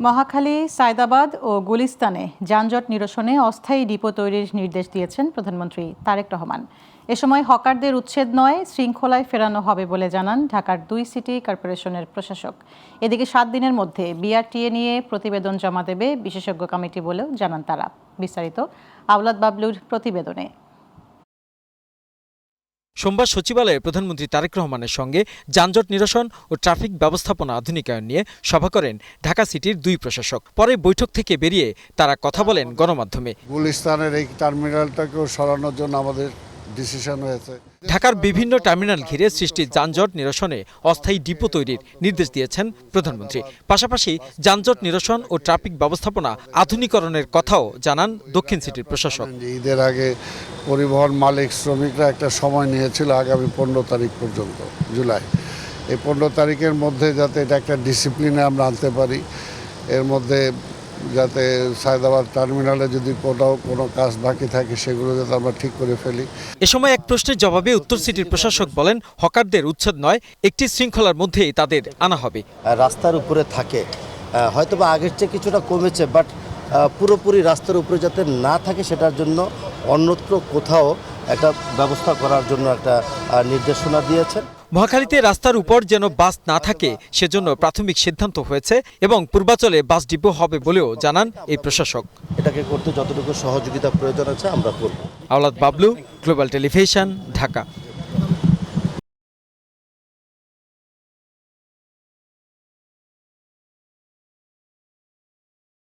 মহাখালী, সায়দাবাদ ও গুলিস্তানে যানজট নিরসনে অস্থায়ী ডিপো তৈরির নির্দেশ দিয়েছেন প্রধানমন্ত্রী তারেক রহমান। এ সময় হকারদের উচ্ছেদ নয়, শৃঙ্খলায় ফেরানো হবে বলে জানান ঢাকার 2 সিটি কর্পোরেশনের প্রশাসক। এদিকে 7 দিনের মধ্যে বিআরটিএ নিয়ে প্রতিবেদন জমা দেবে বিশেষজ্ঞ কমিটি বলেও জানান তারা। বিস্তারিত আওলাদ বাবলুর প্রতিবেদনে। সোমবার সচিবালয়ে প্রধানমন্ত্রী তারেক রহমানের সঙ্গে যানজট নিরসন ও ট্রাফিক ব্যবস্থাপনা আধুনিকায়ন নিয়ে সভা করেন ঢাকা সিটির 2 প্রশাসক। পরে বৈঠক থেকে বেরিয়ে তারা কথা বলেন গণমাধ্যমে। গুলিস্তানের এই টার্মিনালটাকেও সরানোর জন্য আমাদের ডিসিশন হয়েছে। ঢাকার বিভিন্ন টার্মিনাল ঘিরে সৃষ্টি যানজট নিরসনে অস্থায়ী ডিপো তৈরির নির্দেশ দিয়েছেন প্রধানমন্ত্রী। পাশাপাশি যানজট নিরসন ও ট্রাফিক ব্যবস্থাপনা আধুনিকরণের কথাও জানান দক্ষিণ সিটির প্রশাসক। ঈদের আগে পরিবহন মালিক শ্রমিকরা একটা সময় নিয়েছিল আগামী 15 তারিখ পর্যন্ত, জুলাই। এই 15 তারিখের মধ্যে যাতে এটা একটা ডিসিপ্লিনে আমরা আনতে পারি, এর মধ্যে যাতে সায়দাবাদ টার্মিনালে যদি কোনো কাজ বাকি থাকে সেগুলো যাতে আমরা ঠিক করে ফেলি। এ সময় এক প্রশ্নের জবাবে উত্তর সিটির প্রশাসক বলেন, হকারদের উচ্ছেদ নয়, একটি শৃঙ্খলার মধ্যেই তাদের আনা হবে। রাস্তার উপরে থাকে, হয়তোবা আগের চেয়ে কিছুটা কমেছে, বাট পুরোপুরি রাস্তার উপরে যাতে না থাকে সেটার জন্য অন্যত্র কোথাও একটা ব্যবস্থা করার জন্য একটা নির্দেশনা দিয়েছেন। মহাখালীতে রাস্তার উপর যেন বাস না থাকে সেজন্য প্রাথমিক সিদ্ধান্ত হয়েছে এবং পূর্বাচলে বাস ডিপো হবে বলেও জানান এই প্রশাসক। এটাকে করতে যতটুকু সহযোগিতা প্রয়োজন আছে আমরা করব। আওলাদ বাবলু, গ্লোবাল টেলিভিশন, ঢাকা।